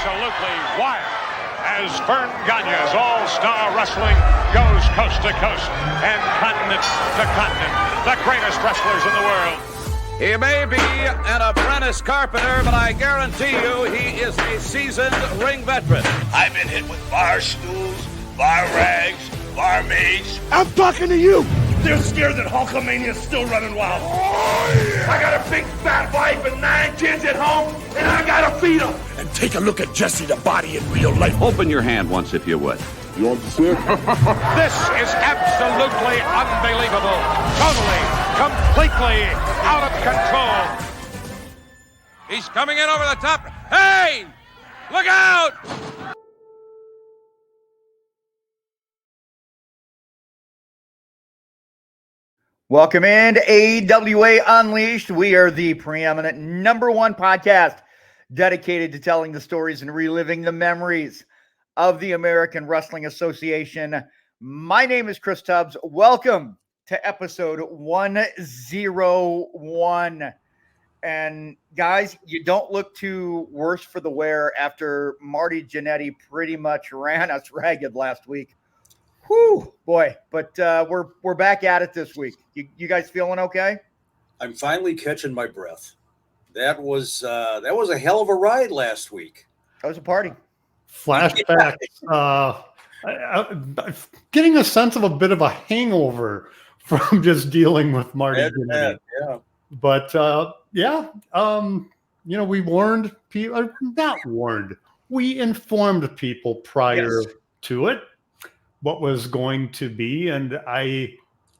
absolutely wild as Vern Gagne's All-Star Wrestling goes coast to coast and continent to continent. The greatest wrestlers in the world. He may be an apprentice carpenter, but I guarantee you he is a seasoned ring veteran. I've been hit with bar stools, bar rags, barmaids. I'm talking to you. They're scared that Hulkamania's still running wild. Oh, yeah. I got a big fat wife and 9 kids at home, and I gotta feed them. And take a look at Jesse the Body in real life. Open your hand once, if you would. You want to see it? This is absolutely unbelievable. Totally, completely out of control. He's coming in over the top. Hey! Look out! Welcome in to AWA Unleashed. We are the preeminent #1 podcast dedicated to telling the stories and reliving the memories of the American Wrestling Association. My name is Chris Tubbs. Welcome to episode 101. And guys, you don't look too worse for the wear after Marty Jannetty pretty much ran us ragged last week. Whew, boy, but we're back at it this week. You guys feeling okay? I'm finally catching my breath. That was a hell of a ride last week. That was a party. Flashbacks. Getting a sense of a bit of a hangover from just dealing with Marty. Yeah. But we warned people. Not warned. We informed people prior to it what was going to be, and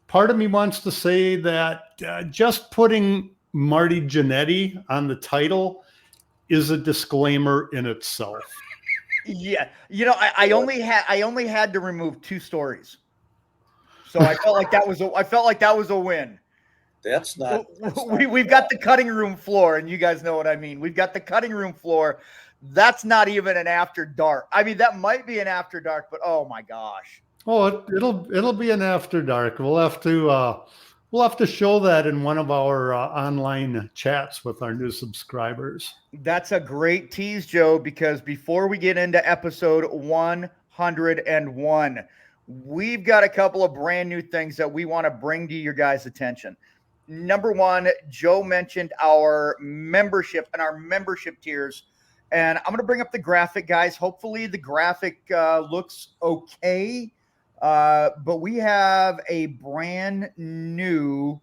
part of me wants to say that just putting Marty Jannetty on the title is a disclaimer in itself. Yeah, I only had to remove 2 stories, so I felt like that was a win. That's not. We've got the cutting room floor, and you guys know what I mean. We've got the cutting room floor. That's not even an after dark. I mean, that might be an after dark, but oh my gosh. Oh, it'll be an after dark. We'll have to show that in one of our online chats with our new subscribers. That's a great tease, Joe, because before we get into episode 101, we've got a couple of brand new things that we want to bring to your guys' attention. Number one, Joe mentioned our membership and our membership tiers. And I'm going to bring up the graphic, guys. Hopefully the graphic looks okay. But we have a brand new,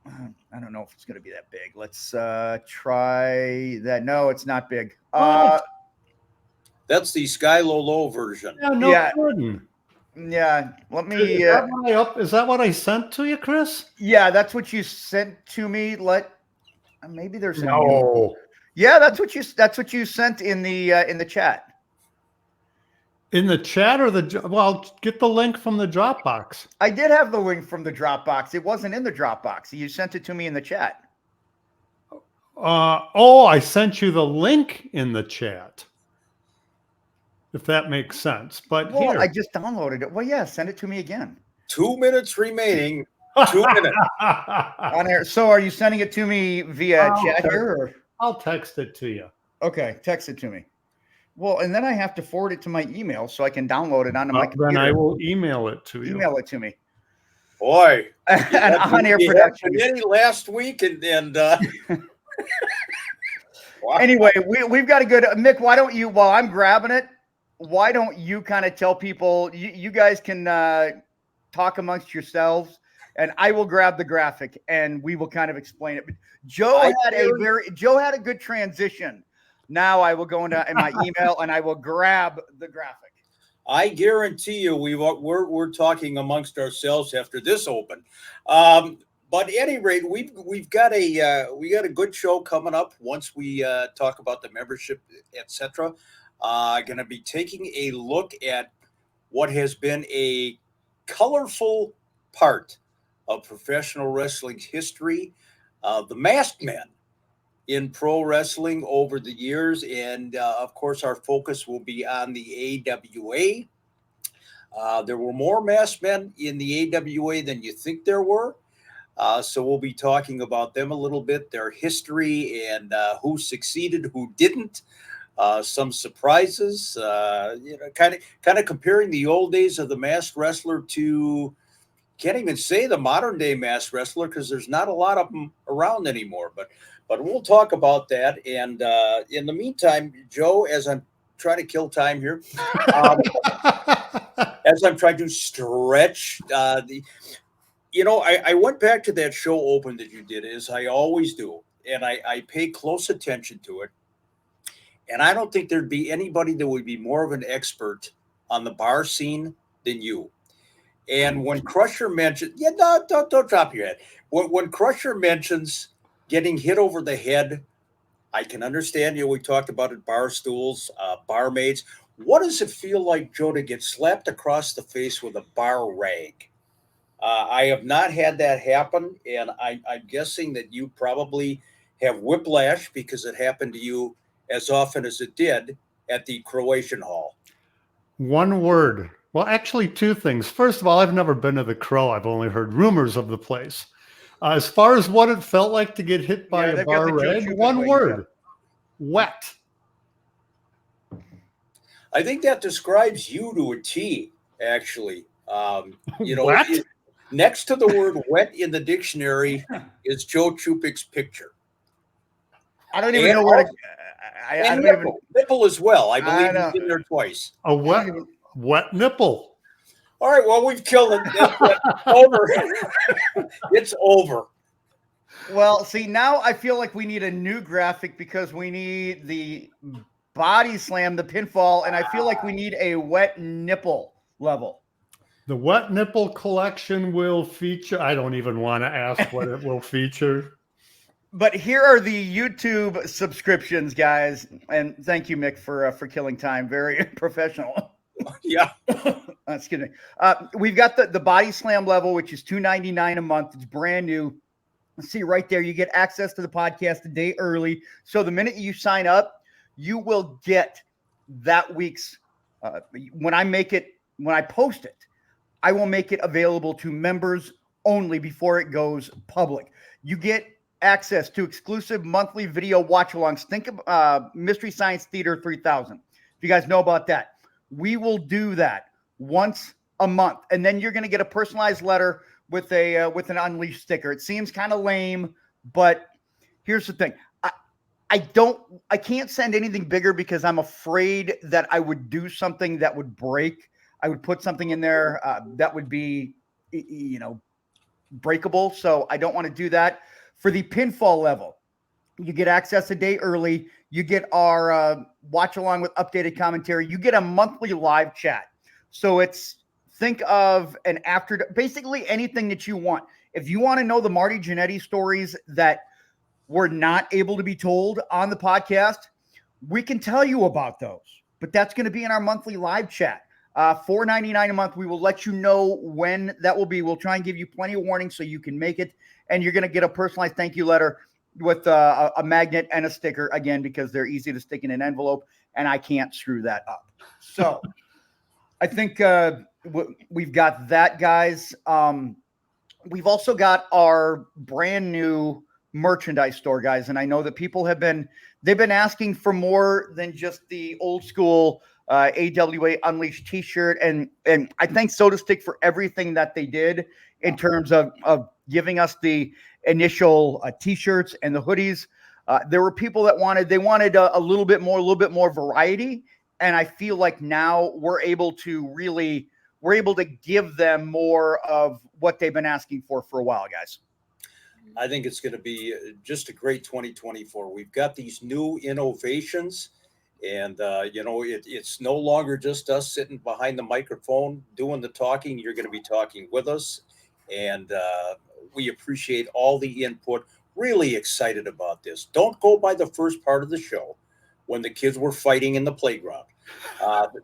I don't know if it's going to be that big. Let's try that. No, it's not big. That's the Sky Low version. Kidding. Yeah, let me. Is that what I sent to you, Chris? Yeah, that's what you sent to me. Maybe there's a no. Yeah, that's what you sent in the chat. In the chat or get the link from the Dropbox. I did have the link from the Dropbox. It wasn't in the Dropbox. You sent it to me in the chat. I sent you the link in the chat. If that makes sense. But here. I just downloaded it. Well, yeah, send it to me again. 2 minutes remaining. 2 minutes. On air. So are you sending it to me via chat here? Or? I'll text it to you. Okay, text it to me. Well, and then I have to forward it to my email so I can download it onto my computer. Then I will email it to you. Email it to me. Boy. An on-air production. Last week and wow. Anyway, we've got a good Mick, why don't you, while I'm grabbing it, why don't you kind of tell people, you guys can talk amongst yourselves, and I will grab the graphic and we will kind of explain it. But Joe had a good transition. Now I will go into my email and I will grab the graphic. I guarantee you we're talking amongst ourselves after this open. But at any rate, we've got a good show coming up once we talk about the membership, etc. Going to be taking a look at what has been a colorful part of professional wrestling history, the masked men in pro wrestling over the years. And of course, our focus will be on the AWA. There were more masked men in the AWA than you think there were. So we'll be talking about them a little bit, their history, and who succeeded, who didn't. some surprises. Kind of comparing the old days of the masked wrestler to, can't even say the modern day masked wrestler because there's not a lot of them around anymore. But we'll talk about that. And in the meantime, Joe, as I'm trying to kill time here, as I'm trying to stretch I went back to that show open that you did, as I always do, and I pay close attention to it. And I don't think there'd be anybody that would be more of an expert on the bar scene than you. And when Crusher mentioned, don't drop your head. When Crusher mentions getting hit over the head, I can understand. We talked about it, bar stools, barmaids. What does it feel like, Joe, to get slapped across the face with a bar rag? I have not had that happen, and I'm guessing that you probably have whiplash because it happened to you as often as it did at the Croatian Hall. One word. Well, actually, two things. First of all, I've never been to the Crow. I've only heard rumors of the place. As far as what it felt like to get hit by a bar rag, one word. Wet. I think that describes you to a T, actually. Wet? Next to the word wet in the dictionary is Joe Chupik's picture. I don't even know where to. I don't even. Nipple as well. I believe he's in there twice. A wet nipple. All right. Well, we've killed it. It's over. It's over. Well, see, now I feel like we need a new graphic because we need the body slam, the pinfall, and I feel like we need a wet nipple level. The wet nipple collection will feature. I don't even want to ask what it will feature. But here are the YouTube subscriptions, guys, and thank you, Mick, for killing time. Very professional. Yeah. Excuse me. We've got the body slam level, which is $2.99 a month. It's brand new. See right there, you get access to the podcast a day early. So the minute you sign up, you will get that week's. When I post it, I will make it available to members only before it goes public. You get access to exclusive monthly video watch-alongs. Think of Mystery Science Theater 3000. If you guys know about that, we will do that once a month, and then you're going to get a personalized letter with an Unleashed sticker. It seems kind of lame, but here's the thing: I can't send anything bigger because I'm afraid that I would do something that would break. I would put something in there that would be, breakable. So I don't want to do that. For the pinfall level, you get access a day early. You get our watch along with updated commentary. You get a monthly live chat. So think of basically anything that you want. If you want to know the Marty Jannetty stories that were not able to be told on the podcast, we can tell you about those. But that's going to be in our monthly live chat. $4.99 a month. We will let you know when that will be. We'll try and give you plenty of warning so you can make it. And you're going to get a personalized thank you letter with a magnet and a sticker, again, because they're easy to stick in an envelope, and I can't screw that up. So I think we've got that, guys. We've also got our brand new merchandise store, guys. And I know that people they've been asking for more than just the old school AWA Unleashed t-shirt. And I thank Soda Stick for everything that they did in terms of giving us the initial t-shirts and the hoodies. There were people that wanted a little bit more variety. And I feel like now we're able to give them more of what they've been asking for a while, guys. I think it's going to be just a great 2024. We've got these new innovations, and it's no longer just us sitting behind the microphone doing the talking. You're going to be talking with us, and we appreciate all the input. Really excited about this. Don't go by the first part of the show when the kids were fighting in the playground.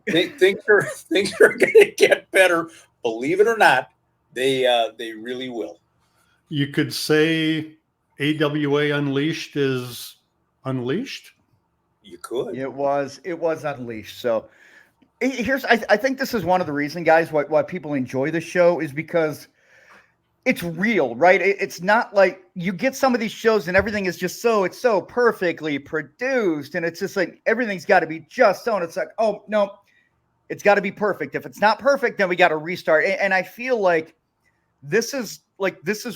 Things are going to get better. Believe it or not, they really will. You could say AWA Unleashed is unleashed. You could. It was unleashed. So I think this is one of the reasons, guys, why people enjoy the show is because it's real, right? It's not like you get some of these shows and everything is just it's so perfectly produced, and it's just like everything's got to be just so, and it's like, oh no, it's got to be perfect. If it's not perfect, then we got to restart. And I feel like this is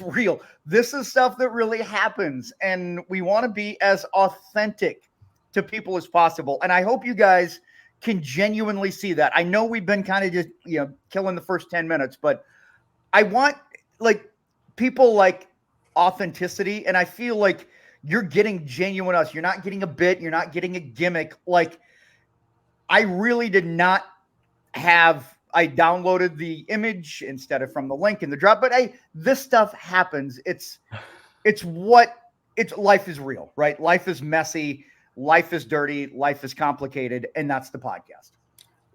real. This is stuff that really happens, and we want to be as authentic to people as possible. And I hope you guys can genuinely see that. I know we've been kind of just killing the first 10 minutes, but I want people like authenticity, and I feel like you're getting genuine us. You're not getting a bit, you're not getting a gimmick. Like, I really did not I downloaded the image instead of from the link in the drop, but this stuff happens. It's life is real, right? Life is messy, life is dirty, life is complicated, and that's the podcast.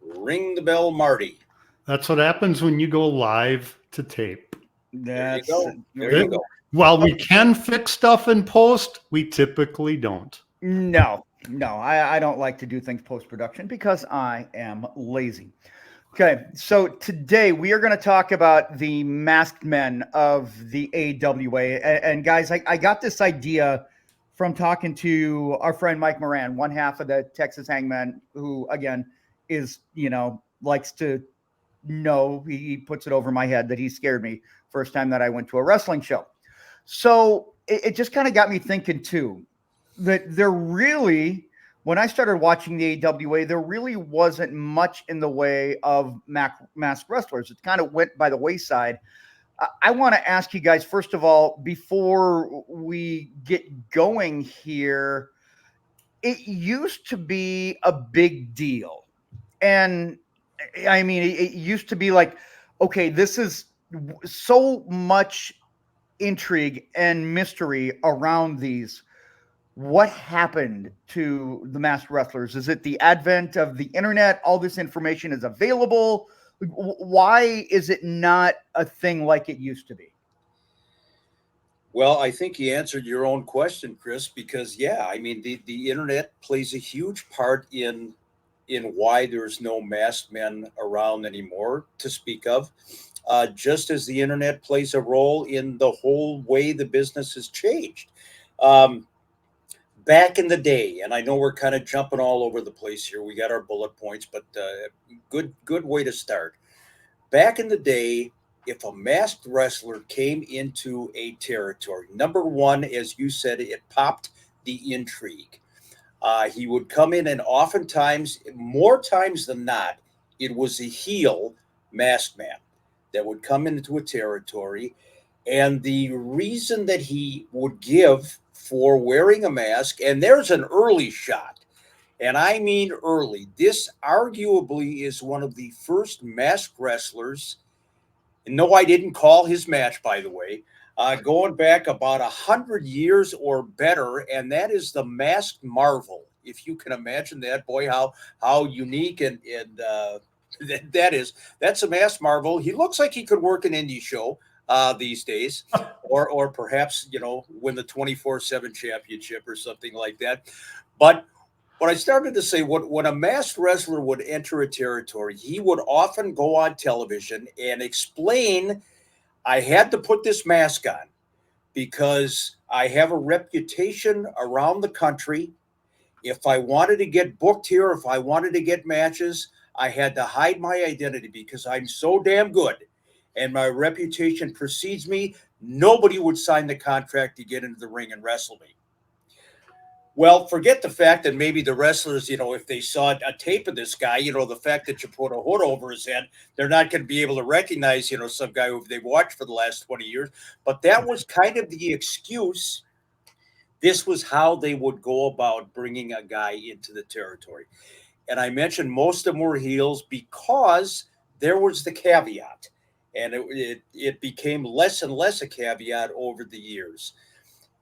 Ring the bell, Marty. That's what happens when you go live to tape. There you go. There you go. While we can fix stuff in post, we typically don't. No, I don't like to do things post-production because I am lazy. Okay, so today we are going to talk about the masked men of the AWA. And guys, I got this idea from talking to our friend Mike Moran, one half of the Texas Hangmen, who, again, is, likes to know, he puts it over my head that he scared me first time that I went to a wrestling show. So it just kind of got me thinking, too, that there really, when I started watching the AWA, there really wasn't much in the way of masked wrestlers. It kind of went by the wayside. I want to ask you guys, first of all, before we get going here, it used to be a big deal. And I mean, it used to be like, okay, this is so much intrigue and mystery around these. What happened to the masked wrestlers? Is it the advent of the internet? All this information is available. Why is it not a thing like it used to be? Well, I think you answered your own question, Chris, because I mean, the internet plays a huge part in why there's no masked men around anymore to speak of. Just as the internet plays a role in the whole way the business has changed. Back in the day, and I know we're kind of jumping all over the place here. We got our bullet points, but good way to start. Back in the day, if a masked wrestler came into a territory, number one, as you said, it popped the intrigue. He would come in, and oftentimes, more times than not, it was a heel masked man that would come into a territory. And the reason that he would give for wearing a mask, and there's an early shot, and I mean early. This arguably is one of the first masked wrestlers. And no, I didn't call his match, by the way, going back about 100 years or better, and that is the Masked Marvel. If you can imagine that, boy, how unique and that is. That's a Masked Marvel. He looks like he could work an indie show these days, or perhaps, win the 24/7 championship or something like that. But what I started to say, when a masked wrestler would enter a territory, he would often go on television and explain, I had to put this mask on because I have a reputation around the country. If I wanted to get booked here, if I wanted to get matches, I had to hide my identity because I'm so damn good. And my reputation precedes me. Nobody would sign the contract to get into the ring and wrestle me. Well, forget the fact that maybe the wrestlers, if they saw a tape of this guy, the fact that you put a hood over his head, they're not going to be able to recognize, some guy who they've watched for the last 20 years. But that was kind of the excuse. This was how they would go about bringing a guy into the territory. And I mentioned most of them were heels because there was the caveat. And it became less and less a caveat over the years.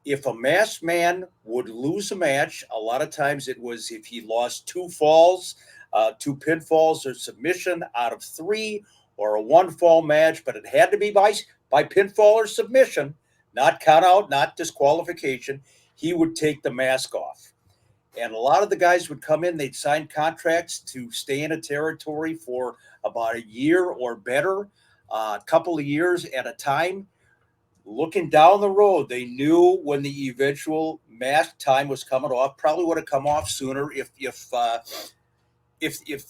If a masked man would lose a match, a lot of times it was if he lost 2 falls, 2 pinfalls or submission out of 3, or a 1-fall match, but it had to be by pinfall or submission, not count out, not disqualification. He would take the mask off. And a lot of the guys would come in, they'd sign contracts to stay in a territory for about a year or better, a couple of years at a time. looking down the road, they knew when the eventual mask time was coming off. Probably would have come off sooner if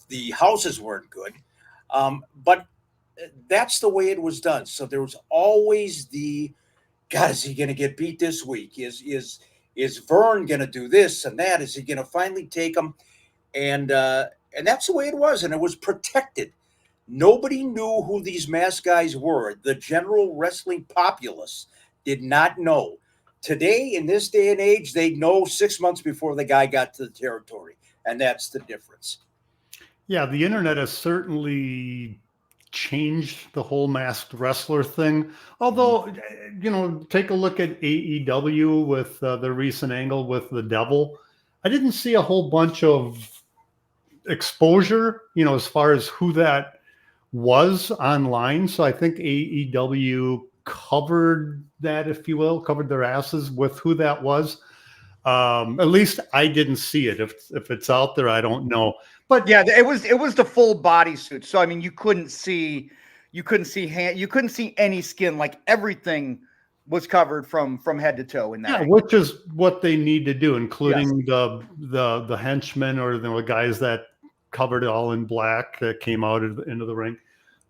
the houses weren't good. But that's the way it was done. So there was always the, God, is he going to get beat this week? Is Vern going to do this and that? Is he going to finally take him? And that's the way it was, and it was protected. Nobody knew who these masked guys were. The general wrestling populace did not know. Today, in this day and age, they know 6 months before the guy got to the territory, and that's the difference. Yeah, the internet has certainly changed the whole masked wrestler thing. Although, take a look at AEW with the recent angle with the Devil. I didn't see a whole bunch of exposure, as far as who that was online. So I think AEW covered that, if you will, covered their asses with who that was. At least I didn't see it. If it's out there, I don't know. But yeah, it was the full bodysuit. So I mean, you couldn't see any skin. Like everything was covered from head to toe in that. Yeah, which is what they need to do, including the henchmen or the guys that covered it all in black that came out into the ring.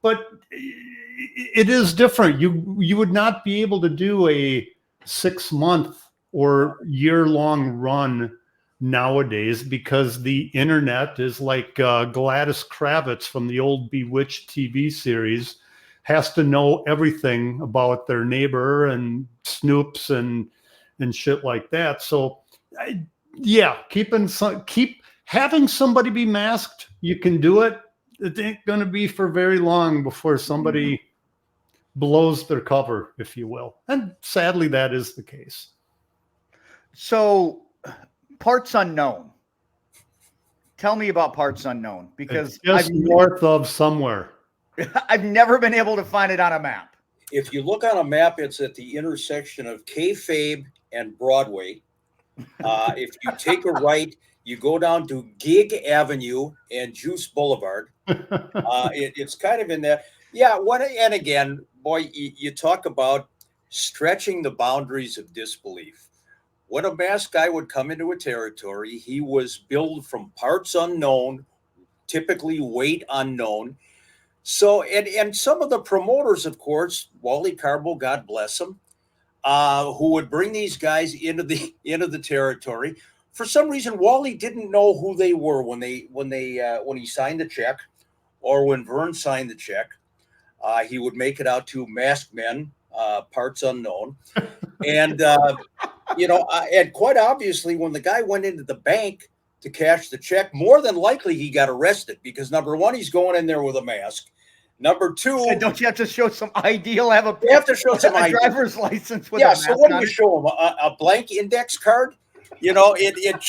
But it is different. You would not be able to do a 6-month or year-long run nowadays because the internet is like Gladys Kravitz from the old Bewitched TV series has to know everything about their neighbor and snoops and shit like that. So keep having somebody be masked. You can do it. It ain't going to be for very long before somebody blows their cover, if you will. And sadly, that is the case. So, Parts Unknown. Tell me about Parts Unknown, because it's just north of somewhere. I've never been able to find it on a map. If you look on a map, it's at the intersection of Kayfabe and Broadway. If you take a right, you go down to Gig Avenue and Juice Boulevard. It's kind of in there. Yeah. And again, boy, you talk about stretching the boundaries of disbelief. When a masked guy would come into a territory, he was billed from parts unknown, typically weight unknown. So, and some of the promoters, of course, Wally Carbo, God bless him, who would bring these guys into the territory. For some reason, Wally didn't know who they were when he signed the check, or when Vern signed the check. He would make it out to masked men, parts unknown, and and quite obviously, when the guy went into the bank to cash the check, more than likely he got arrested because number one, he's going in there with a mask. Number two, don't you have to show some ID? You have to show some ID. Driver's license with a mask. So what do you show him? A blank index card? It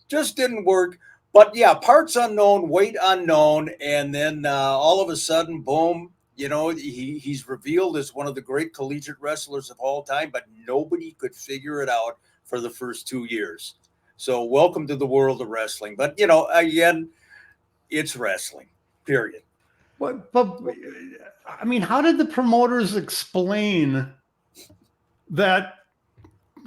just didn't work. But yeah, parts unknown, weight unknown, and then all of a sudden, boom, he's revealed as one of the great collegiate wrestlers of all time, but nobody could figure it out for the first 2 years. So welcome to the world of wrestling. But again, it's wrestling, period. But I mean, how did the promoters explain that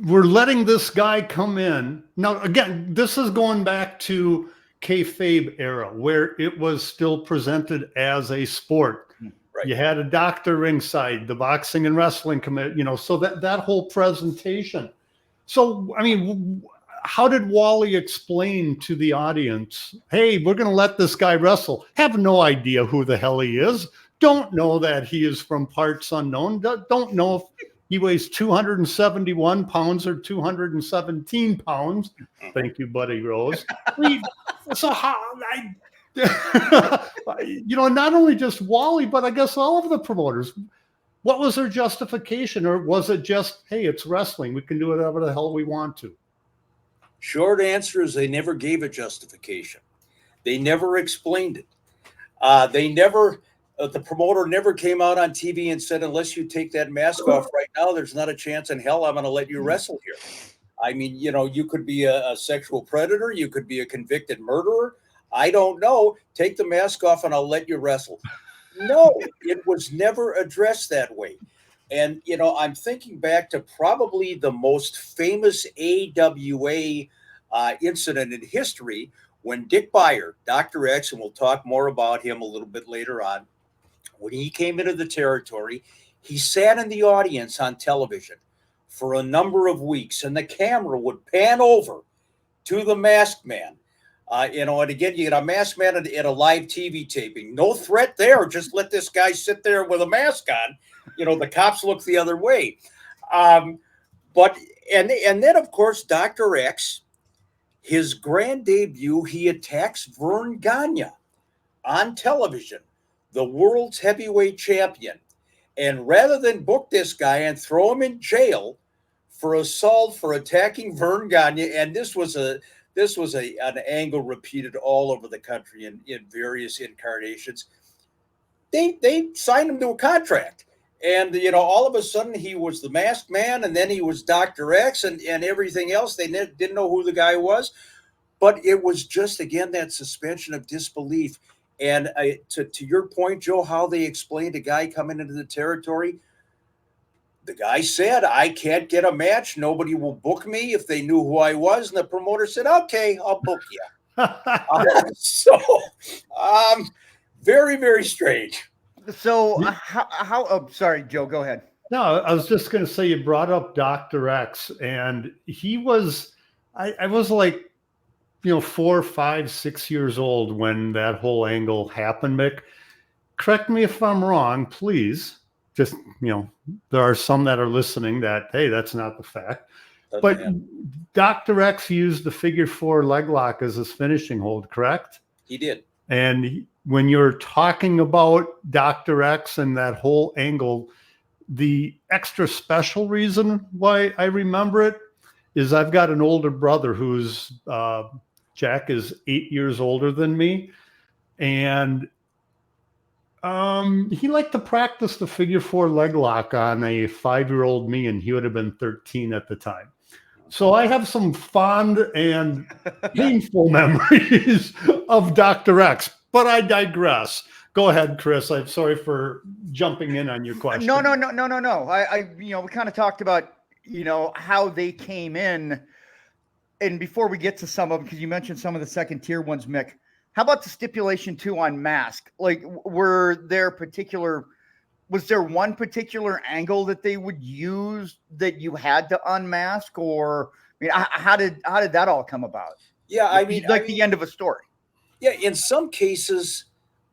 we're letting this guy come in? Now, again, this is going back to Kayfabe era, where it was still presented as a sport. Right. You had a doctor ringside, the boxing and wrestling committee, so that whole presentation. So, I mean, how did Wally explain to the audience, hey, we're going to let this guy wrestle? Have no idea who the hell he is. Don't know that he is from parts unknown. Don't know if he weighs 271 pounds or 217 pounds. Thank you, Buddy Rose. So how not only just Wally, but I guess all of the promoters, what was their justification? Or was it just, hey, it's wrestling, we can do whatever the hell we want to? Short answer is they never gave a justification. They never explained it. The promoter never came out on TV and said, unless you take that mask off right now, there's not a chance in hell I'm going to let you wrestle here. I mean, you could be a sexual predator. You could be a convicted murderer. I don't know. Take the mask off and I'll let you wrestle. No, it was never addressed that way. And, I'm thinking back to probably the most famous AWA incident in history when Dick Beyer, Dr. X, and we'll talk more about him a little bit later on, when he came into the territory, he sat in the audience on television for a number of weeks, and the camera would pan over to the masked man. And again, you get a masked man at a live TV taping. No threat there. Just let this guy sit there with a mask on. The cops look the other way. But then, of course, Dr. X, his grand debut, he attacks Vern Gagne on television, the world's heavyweight champion. And rather than book this guy and throw him in jail for assault for attacking Vern Gagne, and this was an angle repeated all over the country in various incarnations, they signed him to a contract. And, all of a sudden he was the masked man, and then he was Dr. X and everything else. They didn't know who the guy was. But it was just, again, that suspension of disbelief. And to your point, Joe, how they explained a guy coming into the territory, the guy said, I can't get a match. Nobody will book me if they knew who I was. And the promoter said, okay, I'll book you. Very, very strange. So how sorry, Joe, go ahead. No, I was just going to say, you brought up Dr. X, and he was, I was like, 4, 5, 6 years old when that whole angle happened, Mick. Correct me if I'm wrong, please. Just, there are some that are listening that, hey, that's not the fact. But Dr. X used the figure 4 leg lock as his finishing hold, correct? He did. And when you're talking about Dr. X and that whole angle, the extra special reason why I remember it is I've got an older brother who's, Jack is 8 years older than me. And he liked to practice the figure 4 leg lock on a 5-year-old me, and he would have been 13 at the time. So I have some fond and painful memories of Dr. X, but I digress. Go ahead, Chris. I'm sorry for jumping in on your question. No. We kind of talked about, how they came in. And before we get to some of them, because you mentioned some of the second tier ones, Mick, how about the stipulation 2 on mask? Like, was there one particular angle that they would use that you had to unmask, or how did that all come about? Yeah, the end of a story. Yeah, in some cases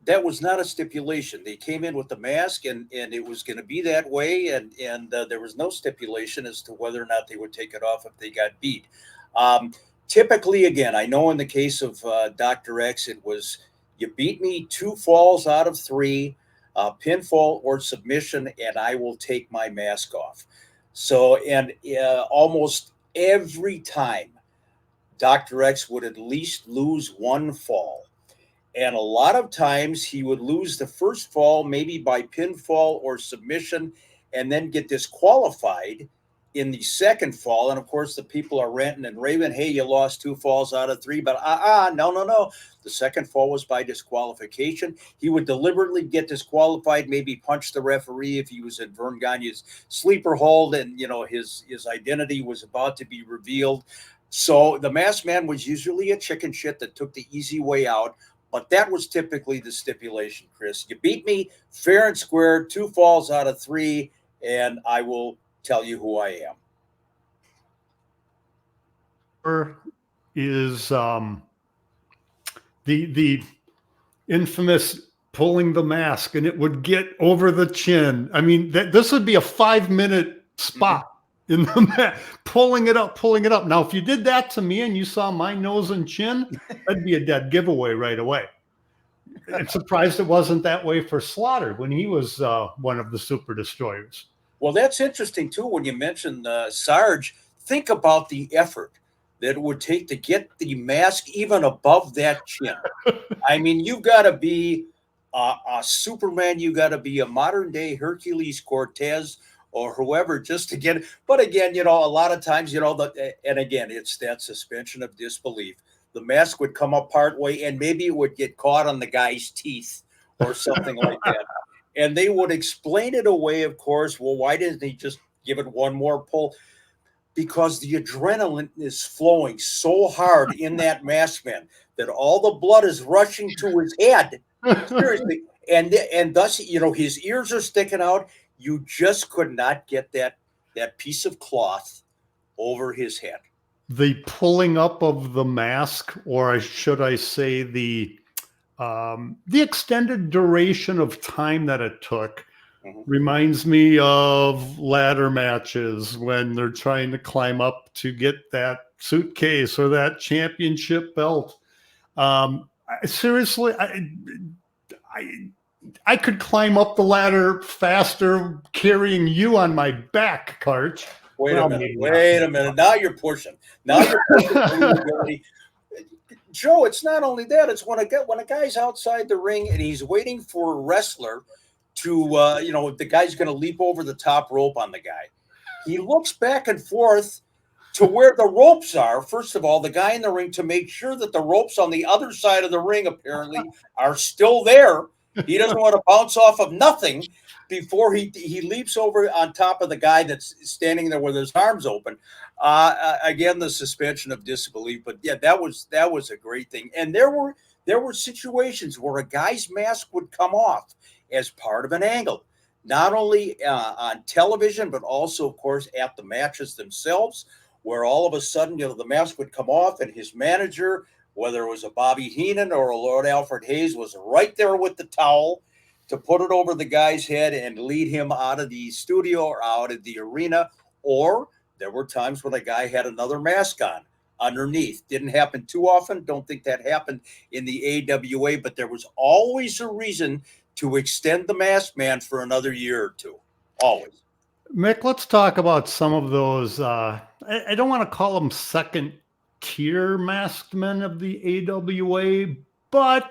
that was not a stipulation. They came in with the mask, and it was going to be that way, and there was no stipulation as to whether or not they would take it off if they got beat. Typically, again, I know in the case of Dr. X, it was you beat me 2 falls out of 3, pinfall or submission, and I will take my mask off. So, and almost every time, Dr. X would at least lose 1 fall. And a lot of times he would lose the first fall, maybe by pinfall or submission, and then get disqualified in the second fall. And of course, the people are ranting and raving, hey, you lost 2 falls out of 3, but no. The second fall was by disqualification. He would deliberately get disqualified, maybe punch the referee if he was in Vern Gagne's sleeper hold, and his identity was about to be revealed. So the masked man was usually a chicken shit that took the easy way out. But that was typically the stipulation, Chris. You beat me fair and square, 2 falls out of 3, and I will tell you who I am. Is the infamous pulling the mask, and it would get over the chin. I mean, this would be a 5-minute spot in the mat, pulling it up. Now, if you did that to me and you saw my nose and chin, that'd be a dead giveaway right away. I'm surprised it wasn't that way for Slaughter when he was one of the super destroyers. Well, that's interesting, too, when you mentioned Sarge. Think about the effort that it would take to get the mask even above that chin. I mean, you've got to be a Superman. You got to be a modern-day Hercules Cortez or whoever just to get it. But again, a lot of times, and again, it's that suspension of disbelief. The mask would come up part way, and maybe it would get caught on the guy's teeth or something like that. And they would explain it away, of course. Well, why didn't he just give it one more pull? Because the adrenaline is flowing so hard in that masked man that all the blood is rushing to his head. Seriously. And thus, his ears are sticking out. You just could not get that piece of cloth over his head. The pulling up of the mask, or should I say the extended duration of time that it took, reminds me of ladder matches when they're trying to climb up to get that suitcase or that championship belt. Seriously, I could climb up the ladder faster carrying you on my back, Karch. Wait a minute. Now you're pushing. Believability. Joe, it's not only that. It's when a guy's outside the ring and he's waiting for a wrestler to, the guy's going to leap over the top rope on the guy. He looks back and forth to where the ropes are. First of all, the guy in the ring, to make sure that the ropes on the other side of the ring apparently are still there. He doesn't want to bounce off of nothing before he leaps over on top of the guy that's standing there with his arms open. Again, the suspension of disbelief. But yeah, that was a great thing. And there were situations where a guy's mask would come off as part of an angle, not only on television, but also, of course, at the matches themselves, where all of a sudden, the mask would come off and his manager, whether it was a Bobby Heenan or a Lord Alfred Hayes, was right there with the towel to put it over the guy's head and lead him out of the studio or out of the arena. Or there were times when a guy had another mask on underneath. Didn't happen too often. Don't think that happened in the AWA, but there was always a reason to extend the masked man for another year or two. Always. Mick, let's talk about some of those. I don't want to call them second tier masked men of the AWA, but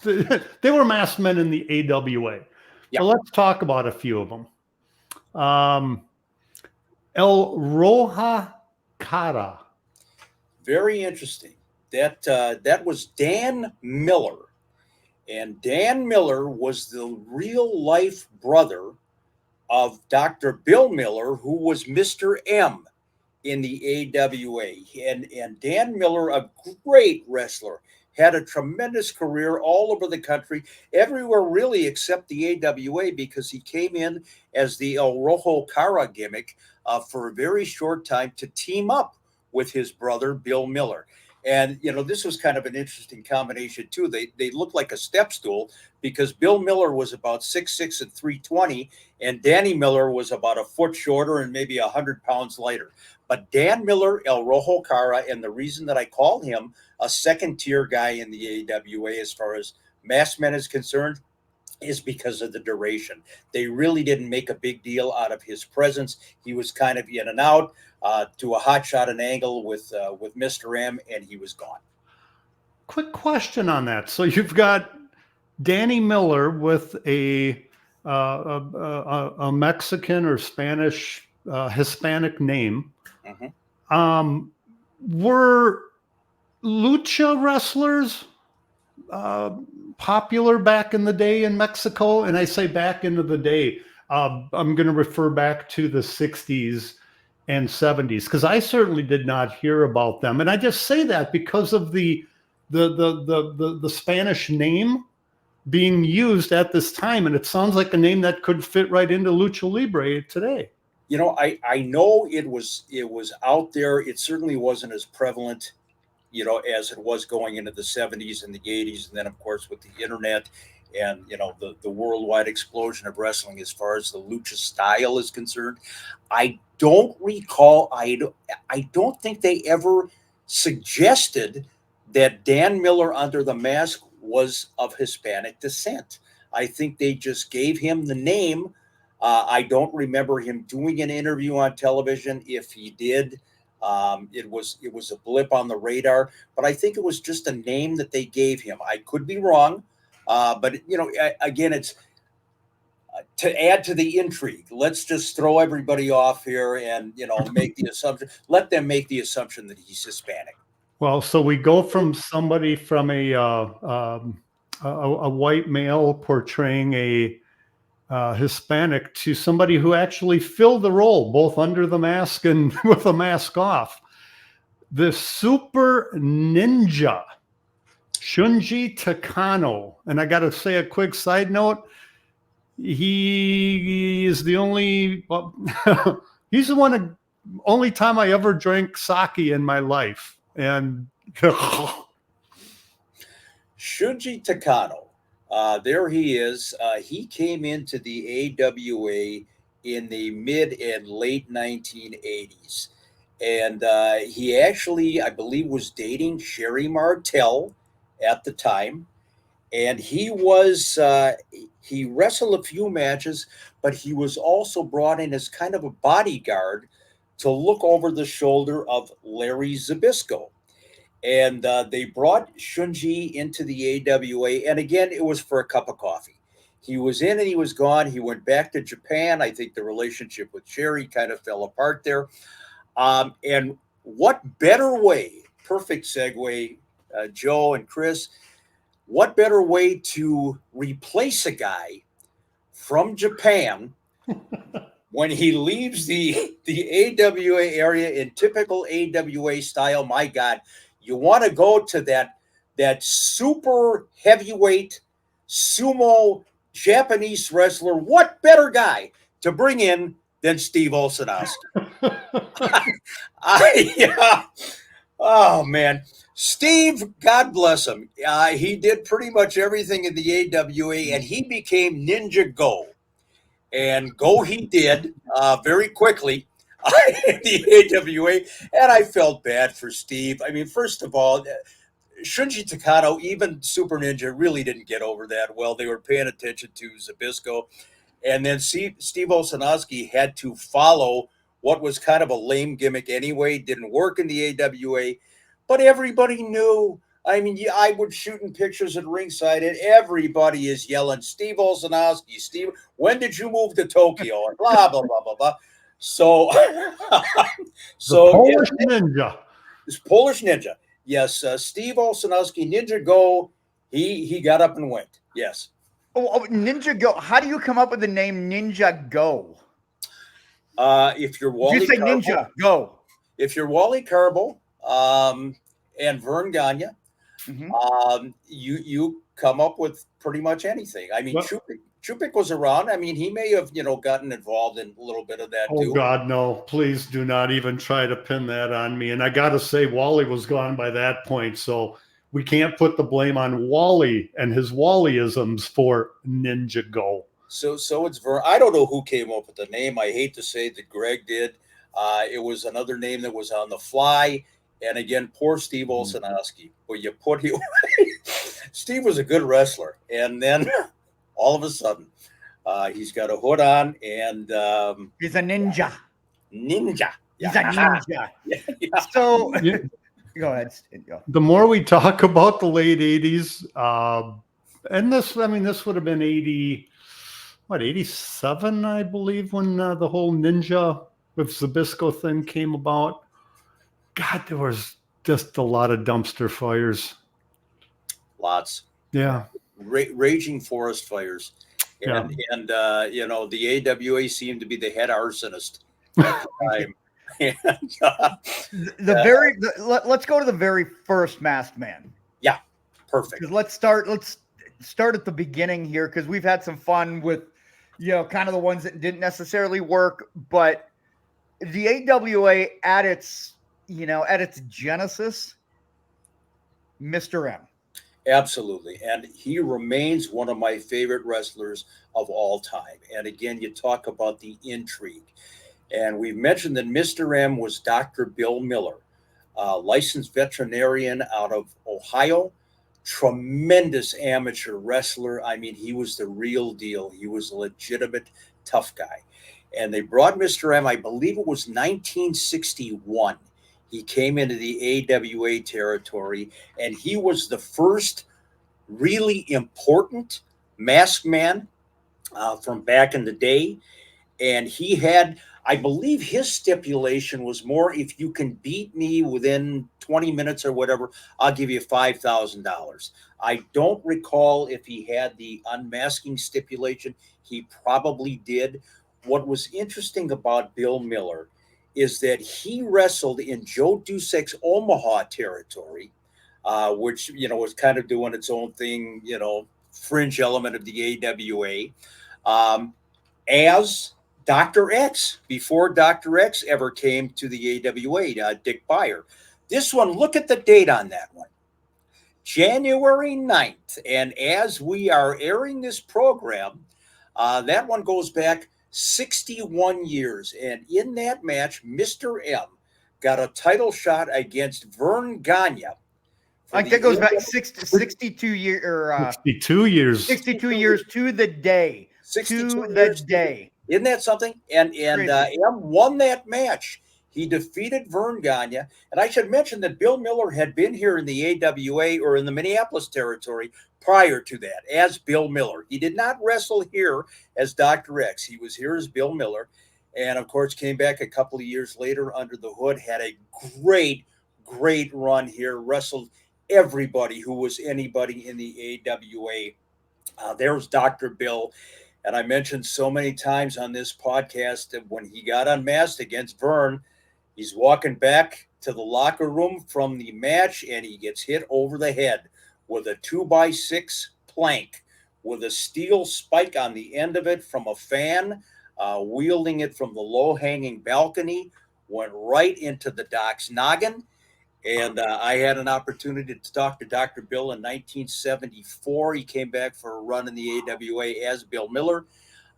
they were masked men in the AWA. Yeah. So let's talk about a few of them. El Roja Cara. Very interesting. That was Dan Miller. And Dan Miller was the real life brother of Dr. Bill Miller, who was Mr. M in the AWA. And Dan Miller, a great wrestler, had a tremendous career all over the country, everywhere really except the AWA, because he came in as the El Rojo Cara gimmick for a very short time to team up with his brother, Bill Miller. And, this was kind of an interesting combination, too. They looked like a step stool because Bill Miller was about 6'6" and 320, and Danny Miller was about a foot shorter and maybe 100 pounds lighter. But Dan Miller, El Rojo Cara, and the reason that I call him a second-tier guy in the AWA as far as masked men is concerned, is because of the duration. They really didn't make a big deal out of his presence. He was kind of in and out to a hot shot and angle with Mr. M, and he was gone. Quick question on that. So you've got Danny Miller with a Mexican or Spanish Hispanic name. Mm-hmm. Were lucha wrestlers popular back in the day in Mexico? And I say back into the day, I'm going to refer back to the 60s and 70s, because I certainly did not hear about them. And I just say that because of the Spanish name being used at this time. And it sounds like a name that could fit right into Lucha Libre today. I know it was out there. It certainly wasn't as prevalent, as it was going into the 70s and the 80s. And then, of course, with the internet and, the worldwide explosion of wrestling as far as the lucha style is concerned, I don't recall. I don't think they ever suggested that Dan Miller under the mask was of Hispanic descent. I think they just gave him the name. I don't remember him doing an interview on television. If he did, it was a blip on the radar. But I think it was just a name that they gave him. I could be wrong, but again, it's to add to the intrigue. Let's just throw everybody off here and make the assumption. Let them make the assumption that he's Hispanic. Well, so we go from somebody from a white male portraying a Hispanic to somebody who actually filled the role, both under the mask and with the mask off. The super ninja, Shunji Takano. And I got to say a quick side note. He is the only, well, he's the only time I ever drank sake in my life. And Shunji Takano, there he is. He came into the AWA in the mid and late 1980s. And he actually, I believe, was dating Sherry Martel at the time. And he wrestled a few matches, but he was also brought in as kind of a bodyguard to look over the shoulder of Larry Zbyszko. And they brought Shunji into the AWA. And again, it was for a cup of coffee. He was in and he was gone. He went back to Japan. I think the relationship with Sherry kind of fell apart there. And what better way, perfect segue, Joe and Chris, what better way to replace a guy from Japan when he leaves the AWA area in typical AWA style? My God, you want to go to that super heavyweight sumo Japanese wrestler. What better guy to bring in than Steve Olszewski? Oh, man. Steve, God bless him. He did pretty much everything in the AWA, and he became Ninja Go. And Go he did very quickly in the AWA, and I felt bad for Steve. I mean, first of all, Shunji Takano, even Super Ninja, really didn't get over that well. They were paying attention to Zbyszko. And then Steve Olszewski had to follow what was kind of a lame gimmick anyway. Didn't work in the AWA. But everybody knew. I mean, I would shoot in pictures at ringside, and everybody is yelling, Steve Olszewski, Steve, when did you move to Tokyo? And blah, blah, blah, blah, blah. So, Polish Ninja. This Polish Ninja. Yes, Steve Olszewski, Ninja Go, he got up and went. Yes. Oh, Ninja Go. How do you come up with the name Ninja Go? If you're Wally You say Carbo, Ninja Go. If you're Wally Carbo and Vern Gagne, you come up with pretty much anything. I mean, Chupik was around. I mean, he may have, gotten involved in a little bit of that too. Oh God, no! Please do not even try to pin that on me. And I got to say, Wally was gone by that point, so we can't put the blame on Wally and his Wallyisms for Ninja Go. So it's Vern. I don't know who came up with the name. I hate to say that Greg did. It was another name that was on the fly. And again, poor Steve Olszewski. But you put him. Steve was a good wrestler, and then all of a sudden, he's got a hood on, and he's a ninja. Ninja. He's a ninja. Yeah. So go ahead. The more we talk about the late 80s, and this would have been 87, I believe, when the whole Ninja with Zbyszko thing came about. God, there was just a lot of dumpster fires. Lots. Yeah. Raging forest fires. And the AWA seemed to be the head arsonist at the time. Let's go to the very first Masked Man. Yeah, perfect. Let's start at the beginning here, because we've had some fun with kind of the ones that didn't necessarily work, but the AWA at its genesis, Mr. M. Absolutely. And he remains one of my favorite wrestlers of all time. And again, you talk about the intrigue. And we've mentioned that Mr. M was Dr. Bill Miller, licensed veterinarian out of Ohio, tremendous amateur wrestler. I mean, he was the real deal. He was a legitimate tough guy. And they brought Mr. M, I believe it was 1961. He came into the AWA territory, and he was the first really important masked man from back in the day. And he had I believe his stipulation was more, if you can beat me within 20 minutes or whatever, I'll give you $5,000. I don't recall if he had the unmasking stipulation. He probably did. What was interesting about Bill Miller is that he wrestled in Joe Dusek's Omaha territory, which, was kind of doing its own thing, fringe element of the AWA, as Dr. X, before Dr. X ever came to the AWA, Dick Beyer. This one, look at the date on that one. January 9th. And as we are airing this program, that one goes back 61 years. And in that match, Mr. M got a title shot against Vern Gagne. Like that goes back 62 years, or 62 years. 62 years to the day. 62 to years the day. Isn't that something? And M won that match. He defeated Vern Gagne. And I should mention that Bill Miller had been here in the AWA, or in the Minneapolis territory, prior to that as Bill Miller. He did not wrestle here as Dr. X. He was here as Bill Miller. And of course, came back a couple of years later under the hood, had a great, great run here, wrestled everybody who was anybody in the AWA. There's Dr. Bill. And I mentioned so many times on this podcast that when he got unmasked against Vern, he's walking back to the locker room from the match, and he gets hit over the head with a 2x6 plank with a steel spike on the end of it from a fan, wielding it from the low-hanging balcony, went right into the doc's noggin. And I had an opportunity to talk to Dr. Bill in 1974. He came back for a run in the AWA as Bill Miller,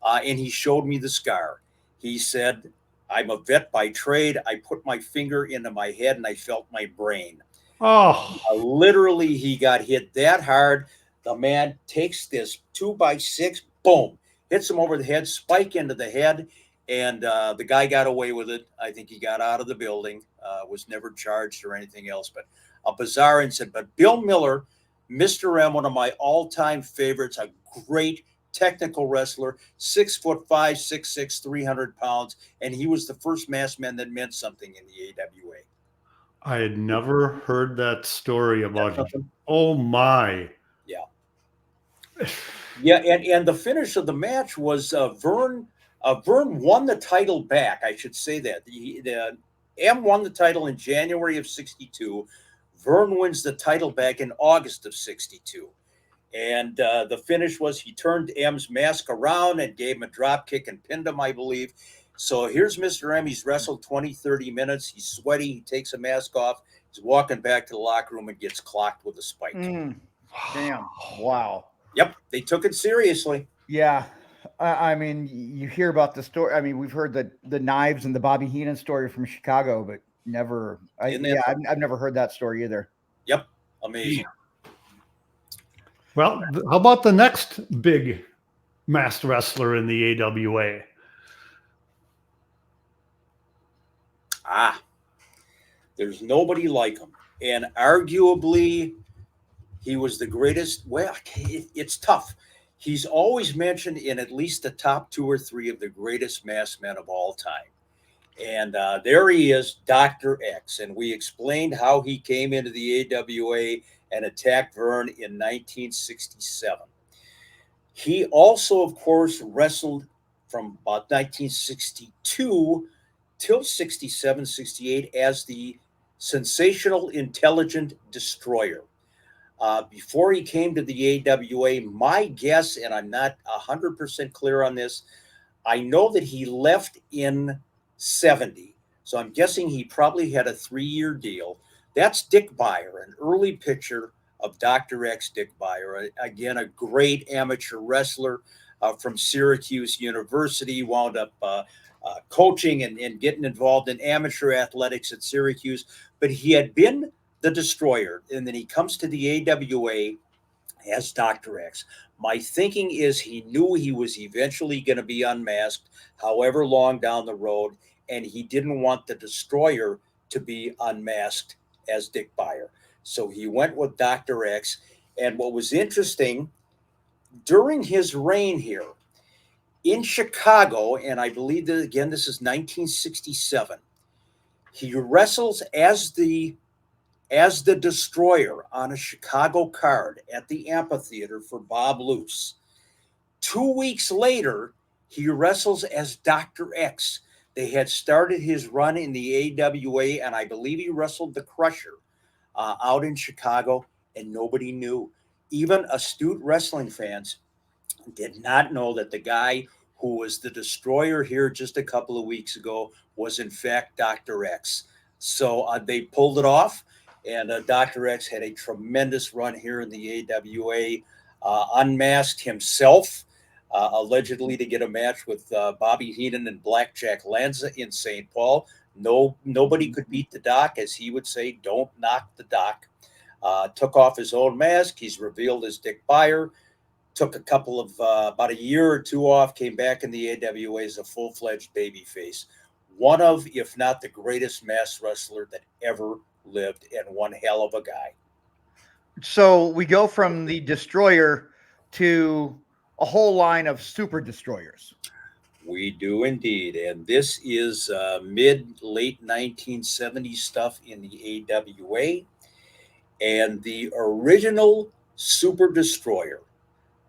and he showed me the scar. He said, I'm a vet by trade. I put my finger into my head and I felt my brain. Oh, Literally, he got hit that hard. The man takes this 2x6, boom, hits him over the head, spike into the head. And the guy got away with it. I think he got out of the building, was never charged or anything else. But a bizarre incident. But Bill Miller, Mr. M, one of my all-time favorites, a great technical wrestler, 6'5", 6'6", 300 pounds. And he was the first masked man that meant something in the AWA. I had never heard that story about him. Oh, my. Yeah. Yeah, and the finish of the match was Vern won the title back. I should say that. The M won the title in January of 62. Vern wins the title back in August of 62. And the finish was he turned M's mask around and gave him a drop kick and pinned him, I believe. So here's Mr. M. He's wrestled 20, 30 minutes. He's sweaty. He takes a mask off. He's walking back to the locker room and gets clocked with a spike. Damn. Wow. Yep. They took it seriously. Yeah. I mean, you hear about the story. I mean, we've heard the knives and the Bobby Heenan story from Chicago, but never. I've never heard that story either. Yep. Amazing. Well, how about the next big masked wrestler in the AWA? There's nobody like him. And arguably, he was the greatest. Well, it's tough. He's always mentioned in at least the top 2 or 3 of the greatest masked men of all time. And there he is, Dr. X. And we explained how he came into the AWA and attacked Vern in 1967. He also, of course, wrestled from about 1962 till 67, 68 as the Sensational Intelligent Destroyer. Before he came to the AWA, my guess, and I'm not 100% clear on this, I know that he left in 70. So I'm guessing he probably had a 3-year deal. That's Dick Beyer, an early picture of Dr. X, Dick Beyer. Again, a great amateur wrestler from Syracuse University, wound up coaching and getting involved in amateur athletics at Syracuse. But he had been the Destroyer, and then he comes to the AWA as Dr. X. My thinking is he knew he was eventually going to be unmasked, however long down the road, and he didn't want the Destroyer to be unmasked as Dick Beyer. So he went with Dr. X. And what was interesting, during his reign here, in Chicago, and I believe that again, this is 1967. He wrestles as the Destroyer on a Chicago card at the amphitheater for Bob Luce. 2 weeks later, he wrestles as Dr. X. They had started his run in the AWA, and I believe he wrestled the Crusher out in Chicago, and nobody knew. Even astute wrestling fans did not know that the guy who was the Destroyer here just a couple of weeks ago was in fact Dr. X. So they pulled it off, and Dr. X had a tremendous run here in the AWA, unmasked himself, allegedly to get a match with Bobby Heenan and Blackjack Lanza in St. Paul. Nobody could beat the Doc, as he would say, don't knock the Doc. Took off his own mask. He's revealed as Dick Beyer. Took a couple of, about a year or two off, came back in the AWA as a full-fledged babyface. One of, if not the greatest masked wrestler that ever lived, and one hell of a guy. So we go from the Destroyer to a whole line of Super Destroyers. We do indeed. And this is mid-late 1970s stuff in the AWA. And the original Super Destroyer.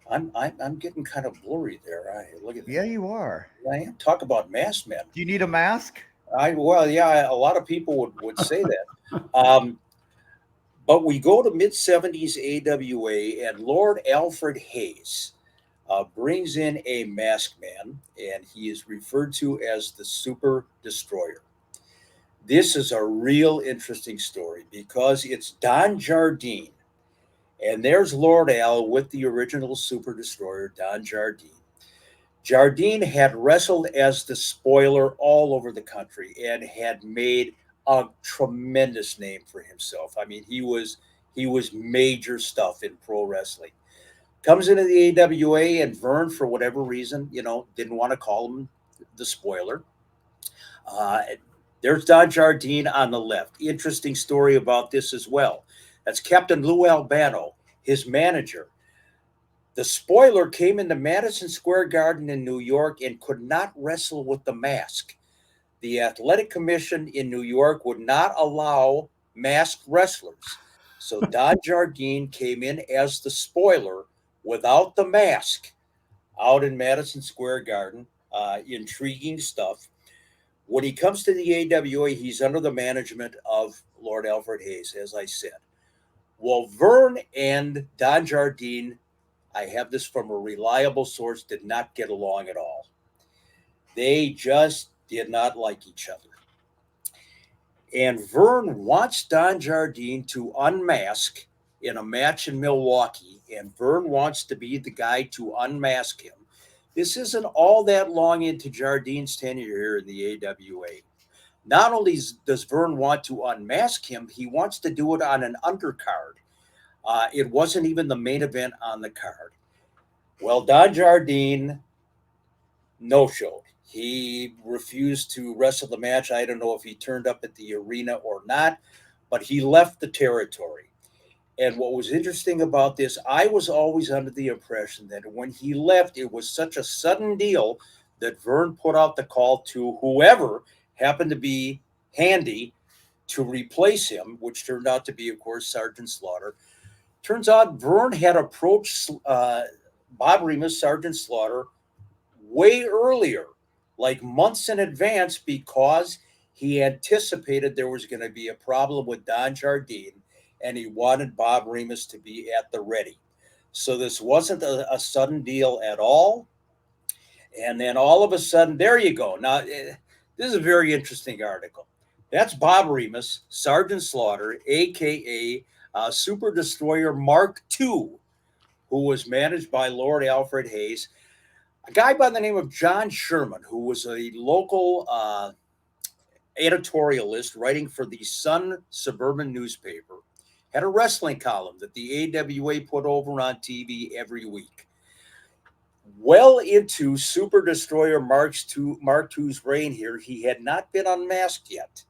I'm getting kind of blurry there. Look at that. Yeah, you are. I am. Talk about masked men. Do you need a mask? Well, yeah, a lot of people would say that. But we go to mid-70s AWA, and Lord Alfred Hayes brings in a masked man, and he is referred to as the Super Destroyer. This is a real interesting story because it's Don Jardine. And there's Lord Al with the original Super Destroyer, Don Jardine. Jardine had wrestled as the Spoiler all over the country and had made a tremendous name for himself. I mean, he was major stuff in pro wrestling. Comes into the AWA, and Vern, for whatever reason, didn't want to call him the Spoiler. There's Don Jardine on the left. Interesting story about this as well. That's Captain Lou Albano, his manager. The Spoiler came into Madison Square Garden in New York and could not wrestle with the mask. The Athletic Commission in New York would not allow masked wrestlers. So Don Jardine came in as the Spoiler without the mask out in Madison Square Garden. Intriguing stuff. When he comes to the AWA, he's under the management of Lord Alfred Hayes, as I said. Well, Vern and Don Jardine, I have this from a reliable source, did not get along at all. They just did not like each other. And Vern wants Don Jardine to unmask in a match in Milwaukee, and Vern wants to be the guy to unmask him. This isn't all that long into Jardine's tenure here in the AWA. Not only does Vern want to unmask him, he wants to do it on an undercard. It wasn't even the main event on the card. Well, Don Jardine no-showed. He refused to wrestle the match. I don't know if he turned up at the arena or not, but he left the territory. And what was interesting about this, I was always under the impression that when he left, it was such a sudden deal that Vern put out the call to whoever happened to be handy to replace him, which turned out to be, of course, Sergeant Slaughter. Turns out Vern had approached Bob Remus, Sergeant Slaughter, way earlier, like months in advance, because he anticipated there was going to be a problem with Don Jardine, and he wanted Bob Remus to be at the ready. So this wasn't a sudden deal at all. And then all of a sudden, there you go. Now, this is a very interesting article. That's Bob Remus, Sergeant Slaughter, a.k.a. Super Destroyer Mark II, who was managed by Lord Alfred Hayes. A guy by the name of John Sherman, who was a local editorialist writing for the Sun suburban newspaper, had a wrestling column that the AWA put over on TV every week. Well into Super Destroyer Mark II's reign here, he had not been unmasked yet.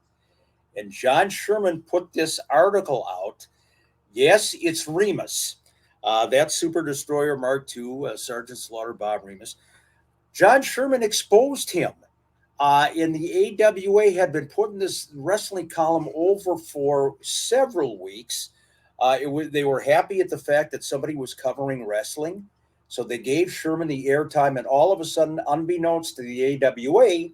And John Sherman put this article out. Yes, it's Remus. That's Super Destroyer Mark II, Sergeant Slaughter, Bob Remus. John Sherman exposed him. In the AWA had been putting this wrestling column over for several weeks. They were happy at the fact that somebody was covering wrestling. So they gave Sherman the airtime, and all of a sudden, unbeknownst to the AWA,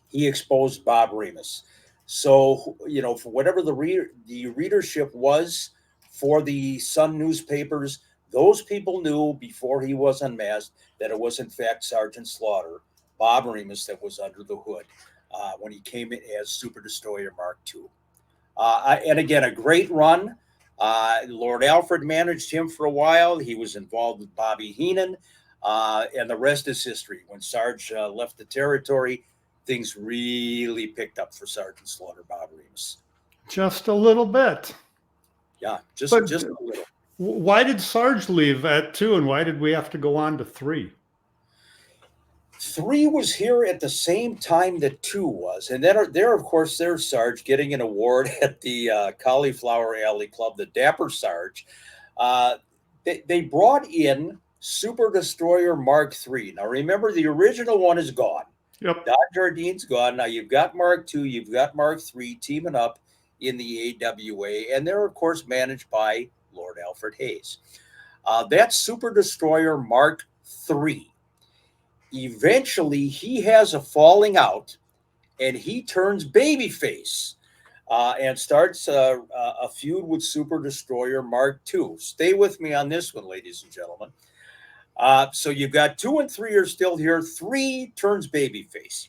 he exposed Bob Remus. So, for whatever the readership was for the Sun newspapers, those people knew before he was unmasked that it was, in fact, Sergeant Slaughter, Bob Remus, that was under the hood when he came in as Super Destroyer Mark II. And again, a great run. Lord Alfred managed him for a while. He was involved with Bobby Heenan, and the rest is history. When Sarge left the territory, things really picked up for Sergeant Slaughter, Bob Remus. Just a little bit. Yeah, just a little. Why did Sarge leave at 2, and why did we have to go on to 3? 3 was here at the same time that 2 was. And then of course, there's Sarge getting an award at the Cauliflower Alley Club, the Dapper Sarge. They brought in Super Destroyer Mark III. Now, remember, the original one is gone. Yep. Don Jardine's gone. Now, you've got Mark II, you've got Mark III teaming up in the AWA, and they're, of course, managed by Lord Alfred Hayes. That's Super Destroyer Mark III. Eventually, he has a falling out, and he turns babyface and starts a feud with Super Destroyer Mark II. Stay with me on this one, ladies and gentlemen. So you've got 2 and 3 are still here. 3 turns babyface.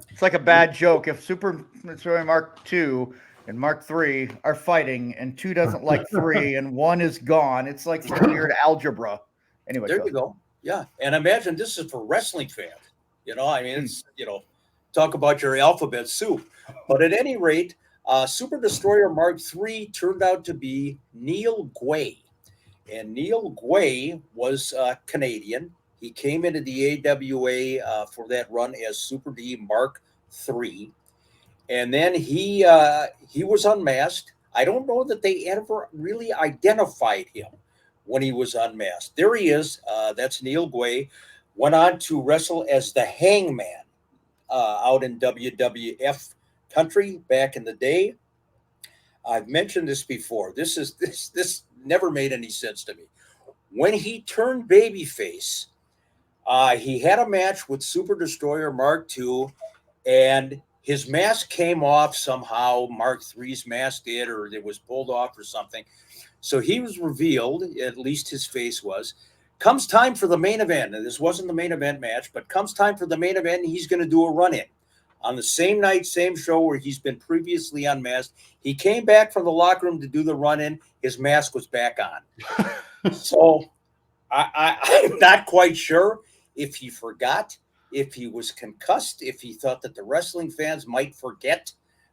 It's like a bad joke. If Super Destroyer Mark II and Mark III are fighting, and 2 doesn't like 3, and 1 is gone, it's like some weird algebra. Anyway, there you go. Yeah, and imagine this is for wrestling fans. It's talk about your alphabet soup. But at any rate, Super Destroyer Mark III turned out to be Neil Gway. And Neil Gway was Canadian. He came into the AWA for that run as Super D Mark III. And then he was unmasked. I don't know that they ever really identified him when he was unmasked. There he is. That's Neil Gway. Went on to wrestle as the Hangman out in WWF country back in the day. I've mentioned this before. This never made any sense to me. When he turned babyface, he had a match with Super Destroyer Mark II, and his mask came off somehow. Mark III's mask did, or it was pulled off or something. So he was revealed, at least his face was. Comes time for the main event, and this wasn't the main event match, but comes time for the main event, and he's going to do a run-in. On the same night, same show where he's been previously unmasked, he came back from the locker room to do the run-in. His mask was back on. So I'm not quite sure if he forgot, if he was concussed, if he thought that the wrestling fans might forget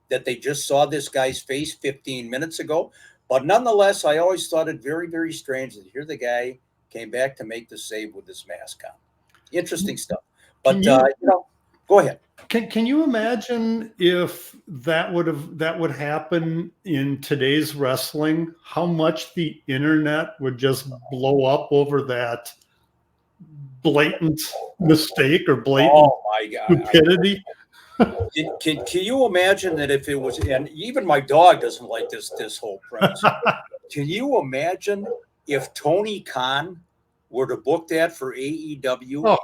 that they just saw this guy's face 15 minutes ago. But nonetheless, I always thought it very, very strange that here the guy came back to make the save with his mask on. Interesting stuff. But go ahead. Can you imagine if that would happen in today's wrestling? How much the internet would just blow up over that blatant mistake or blatant stupidity? Can you imagine that if it was, and even my dog doesn't like this whole premise. Can you imagine if Tony Khan were to book that for AEW? Oh.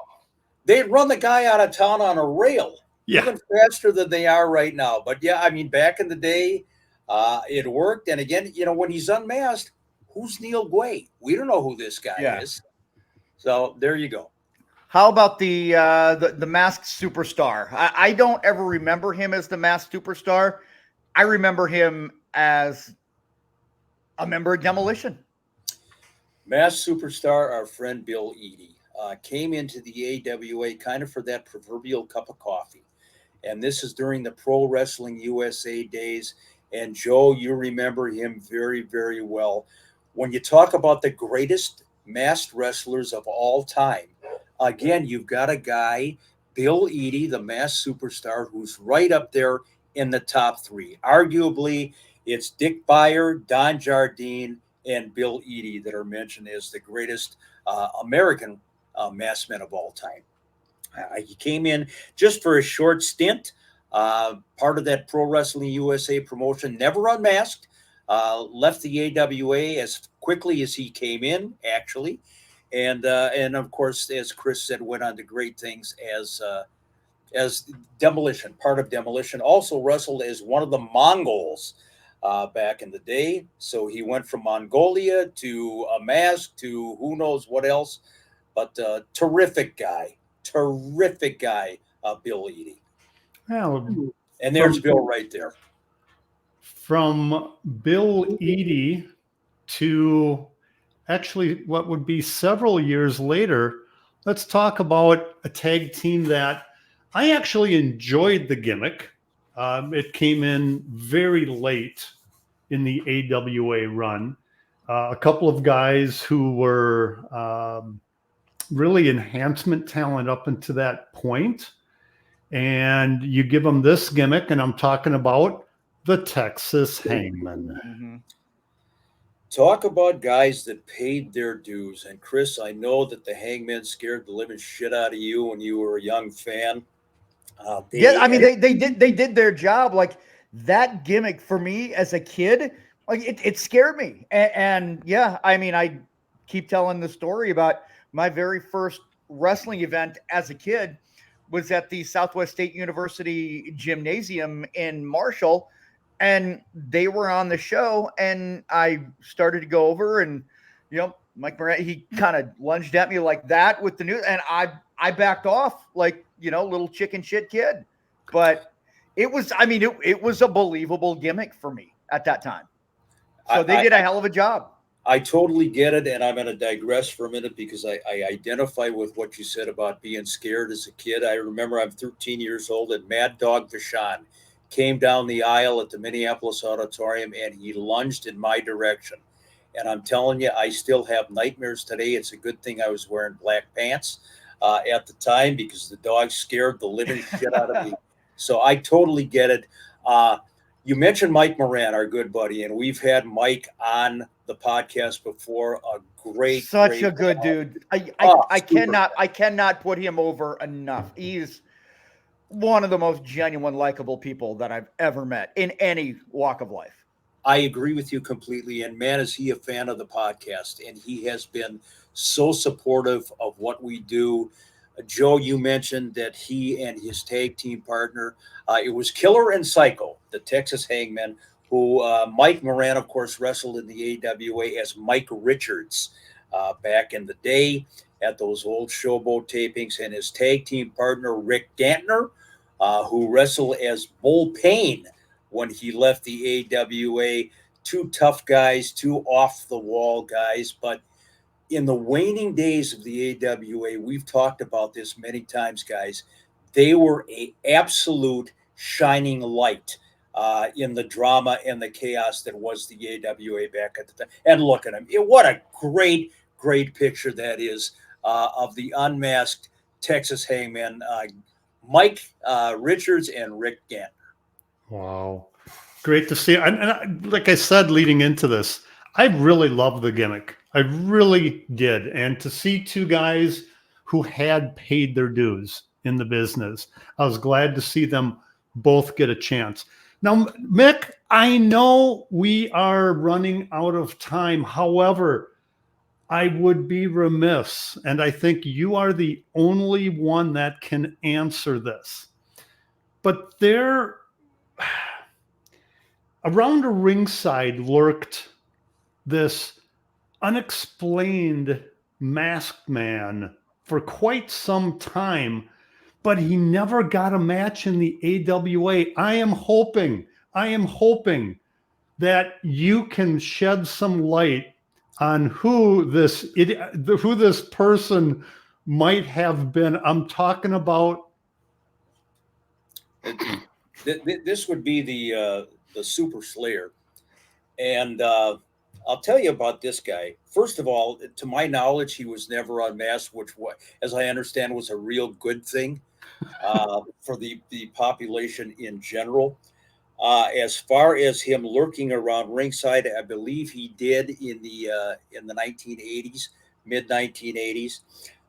They'd run the guy out of town on a rail, even faster than they are right now. But yeah, I mean, back in the day, it worked. And again, when he's unmasked, who's Neil Gway? We don't know who this guy is. So there you go. How about the masked superstar? I don't ever remember him as the masked superstar. I remember him as a member of Demolition. Masked superstar, our friend Bill Eadie, came into the AWA kind of for that proverbial cup of coffee. And this is during the Pro Wrestling USA days. And Joe, you remember him very, very well. When you talk about the greatest masked wrestlers of all time, again, you've got a guy, Bill Eadie, the masked superstar, who's right up there in the top 3. Arguably, it's Dick Beyer, Don Jardine, and Bill Eadie that are mentioned as the greatest American masked men of all time. He came in just for a short stint, part of that Pro Wrestling USA promotion, never unmasked, left the AWA as quickly as he came in, actually. And of course, as Chris said, went on to great things as Demolition, part of Demolition. Also wrestled as one of the Mongols back in the day. So he went from Mongolia to a mask to who knows what else. But terrific guy, Bill Eadie. Well, And there's Bill right there. from Bill Eadie to actually what would be several years later, let's talk about a tag team that I actually enjoyed the gimmick. It came in very late in the AWA run. A couple of guys who were really enhancement talent up until that point. And you give them this gimmick, and I'm talking about the Texas Hangmen. Mm-hmm. Talk about guys that paid their dues. And Chris, I know that the Hangmen scared the living shit out of you when you were a young fan. Yeah, I mean they did their job. Like that gimmick for me as a kid, like it scared me. And yeah, I mean I keep telling the story about my very first wrestling event as a kid was at the Southwest State University gymnasium in Marshall, and they were on the show, and I started to go over, and Mike Moran, he kind of lunged at me like that with the news, and I backed off like little chicken shit kid. But it was, I mean, it was a believable gimmick for me at that time. So they did a hell of a job. I totally get it, and I'm going to digress for a minute because I identify with what you said about being scared as a kid. I remember I'm 13 years old, and Mad Dog Vachon came down the aisle at the Minneapolis Auditorium, and he lunged in my direction. And I'm telling you, I still have nightmares today. It's a good thing I was wearing black pants at the time because the dog scared the living shit out of me. So I totally get it. You mentioned Mike Moran, our good buddy, and we've had Mike on the podcast before. Such a good dude. I cannot put him over enough. He's one of the most genuine, likable people that I've ever met in any walk of life. I agree with you completely. And man, is he a fan of the podcast, and he has been so supportive of what we do. Joe, you mentioned that he and his tag team partner, it was Killer and Psycho, the Texas Hangmen, who Mike Moran, of course, wrestled in the AWA as Mike Richards back in the day at those old Showboat tapings, and his tag team partner, Rick Gantner, who wrestled as Bull Payne when he left the AWA. Two tough guys, two off-the-wall guys, but in the waning days of the AWA, we've talked about this many times, guys. They were an absolute shining light in the drama and the chaos that was the AWA back at the time. And look at them. What a great, great picture that is of the unmasked Texas Hangmen, Mike Richards and Rick Gantner. Wow. Great to see. And like I said, leading into this, I really love the gimmick. I really did. And to see two guys who had paid their dues in the business, I was glad to see them both get a chance. Now, Mick, I know we are running out of time. However, I would be remiss, and I think you are the only one that can answer this. But there, around a ringside lurked this unexplained masked man for quite some time, but he never got a match in the AWA. I am hoping that you can shed some light on who this person might have been. I'm talking about. This would be the Super Slayer, and I'll tell you about this guy. First of all, to my knowledge, he was never unmasked, which, as I understand, was a real good thing for the population in general. As far as him lurking around ringside, I believe he did in the 1980s, mid 1980s.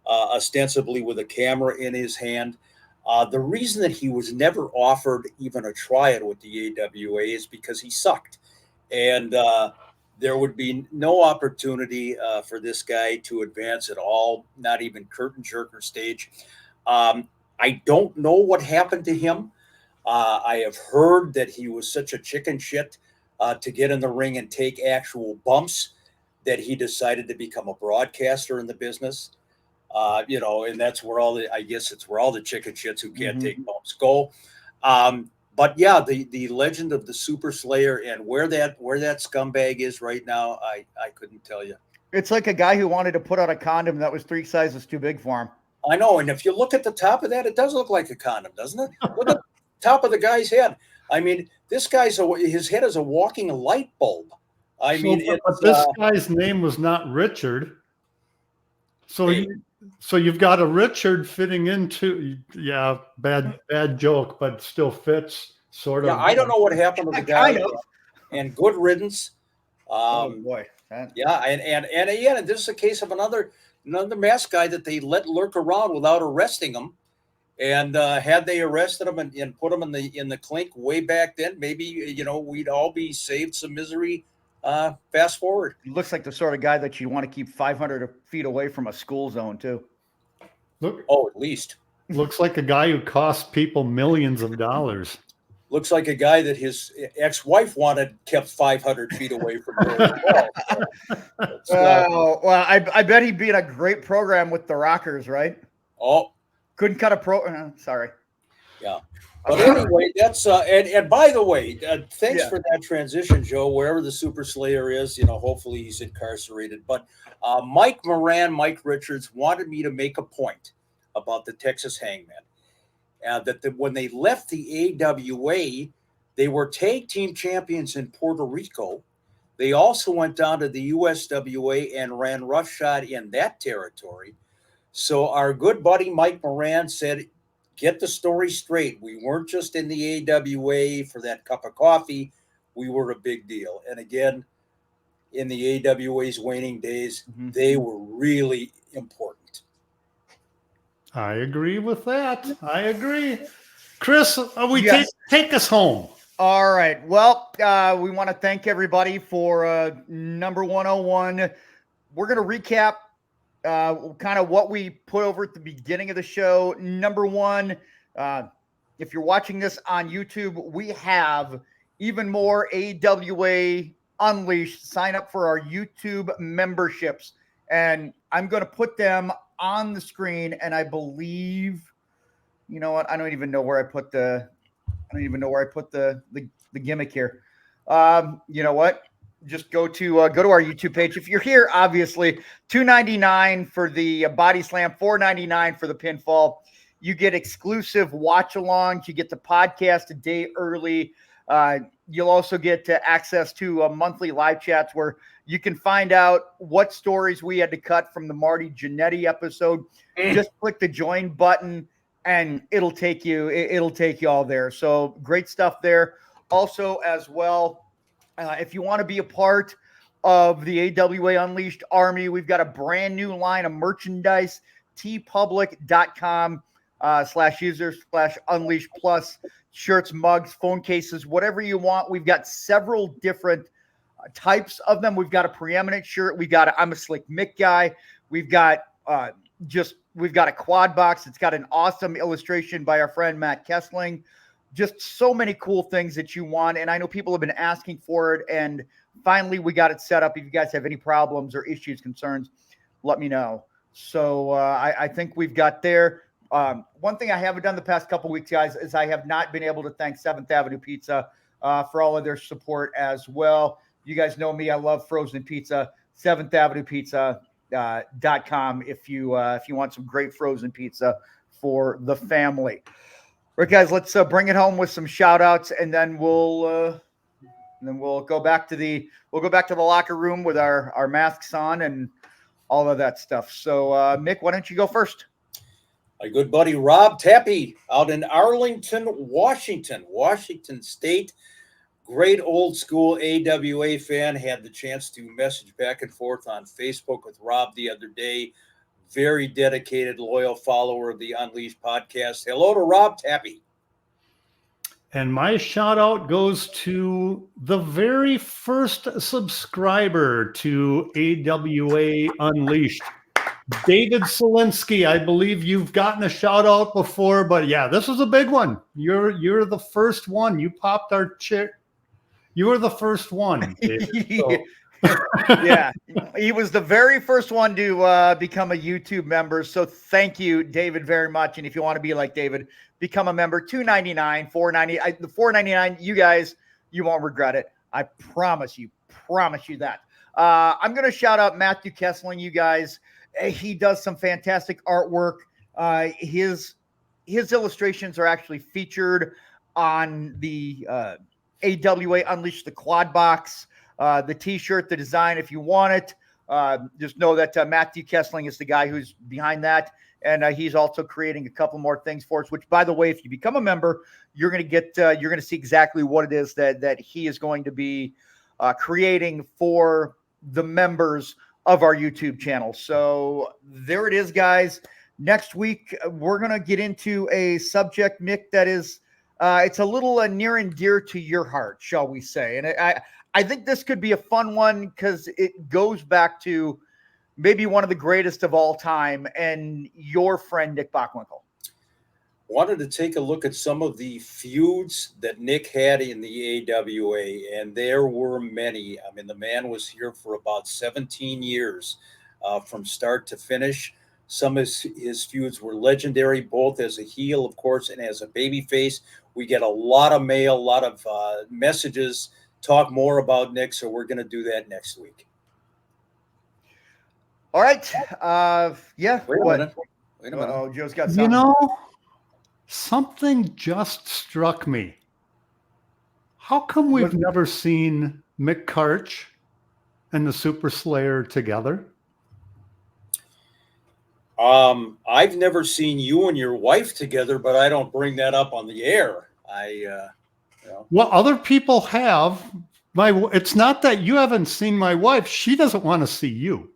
ostensibly with a camera in his hand. The reason that he was never offered even a tryout with the AWA is because he sucked. And there would be no opportunity for this guy to advance at all, not even curtain jerker stage. I don't know what happened to him. I have heard that he was such a chicken shit to get in the ring and take actual bumps that he decided to become a broadcaster in the business. And that's where I guess it's where all the chicken shits who can't take bumps go. But yeah, the legend of the Super Slayer and where that scumbag is right now, I couldn't tell you. It's like a guy who wanted to put out a condom that was 3 sizes too big for him. I know, and if you look at the top of that, it does look like a condom, doesn't it? Look at the top of the guy's head. I mean, this his head is a walking light bulb. But this guy's name was not Richard. So you've got a Richard fitting into, bad joke, but still fits sort of. Yeah, I don't know what happened to the guy. And good riddance. Oh boy. And this is a case of another masked guy that they let lurk around without arresting him. And had they arrested him and put him in the clink way back then, maybe we'd all be saved some misery. Fast forward. He looks like the sort of guy that you want to keep 500 feet away from a school zone too. At least. Looks like a guy who cost people millions of dollars. Looks like a guy that his ex-wife wanted kept 500 feet away from her as well. Well, I bet he'd be in a great program with the Rockers, right? Oh, couldn't cut a sorry. Yeah. But anyway, that's and by the way, thanks for that transition, Joe. Wherever the Super Slayer is, hopefully he's incarcerated. But Mike Richards wanted me to make a point about the Texas Hangmen. When they left the AWA, they were tag team champions in Puerto Rico. They also went down to the USWA and ran roughshod in that territory. So our good buddy Mike Moran said, get the story straight. We weren't just in the AWA for that cup of coffee. We were a big deal. And again, in the AWA's waning days, they were really important. I agree with that. I agree. Chris, take us home. All right. Well, we want to thank everybody for number 101. We're going to recap kind of what we put over at the beginning of the show. Number one, if you're watching this on YouTube, we have even more AWA Unleashed. Sign up for our YouTube memberships, and I'm going to put them on the screen. And I believe, you know what? I don't even know where I put the gimmick here. You know what? Just go to our YouTube page. If you're here, obviously, $2.99 for the body slam, $4.99 for the pinfall. You get exclusive watch-alongs. You get the podcast a day early. You'll also get access to monthly live chats where you can find out what stories we had to cut from the Marty Jannetty episode. Just click the join button, and it'll take you all there. So great stuff there. Also, as well, if you want to be a part of the AWA Unleashed Army, we've got a brand new line of merchandise, tpublic.com/user/unleashed plus shirts, mugs, phone cases, whatever you want. We've got several different types of them. We've got a preeminent shirt. We've got I'm a Slick Mick guy. We've got we've got a quad box. It's got an awesome illustration by our friend Matt Kessling. Just so many cool things that you want. And I know people have been asking for it. And finally, we got it set up. If you guys have any problems or issues, concerns, let me know. So I think we've got there. One thing I haven't done the past couple weeks, guys, is I have not been able to thank 7th Avenue Pizza for all of their support as well. You guys know me. I love frozen pizza. 7th Avenue Pizza.com if you want some great frozen pizza for the family. All right, guys, let's bring it home with some shout outs, and then we'll go back to the locker room with our masks on and all of that stuff. So Mick, why don't you go first? My good buddy Rob Tappy out in Arlington, Washington State. Great old school AWA fan. Had the chance to message back and forth on Facebook with Rob the other day. very dedicated, loyal follower of the Unleashed podcast. Hello to Rob Tappy. And my shout out goes to the very first subscriber to AWA Unleashed, David Solinsky. I believe you've gotten a shout out before, but yeah, this is a big one. You're the first one. You popped our chick. You were the first one, David. So. Yeah, he was the very first one to become a YouTube member. So thank you, David, very much. And if you want to be like David, become a member. $2.99, $4.90. The $4.99, you guys, you won't regret it. I promise you that. I'm going to shout out Matthew Kessling, you guys. He does some fantastic artwork. His illustrations are actually featured on the AWA Unleashed, the quad box. The t-shirt, the design, if you want it, just know that Matthew Kessling is the guy who's behind that. And he's also creating a couple more things for us, which, by the way, if you become a member, you're going to get, you're going to see exactly what it is that he is going to be creating for the members of our YouTube channel. So there it is, guys. Next week, we're going to get into a subject, Nick, that is, it's a little near and dear to your heart, shall we say. And I think this could be a fun one because it goes back to maybe one of the greatest of all time and your friend, Nick Bockwinkel. Wanted to take a look at some of the feuds that Nick had in the AWA, and there were many. I mean, the man was here for about 17 years from start to finish. Some of his feuds were legendary, both as a heel, of course, and as a babyface. We get a lot of mail, a lot of messages, talk more about Nick, so we're going to do that next week. All right. Yeah. Wait a minute. Oh, Joe's got something. You know, something just struck me. How come we've never seen Mick Karch and the Super Slayer together? I've never seen you and your wife together, but I don't bring that up on the air. Well, other people have. It's not that you haven't seen my wife. She doesn't want to see you.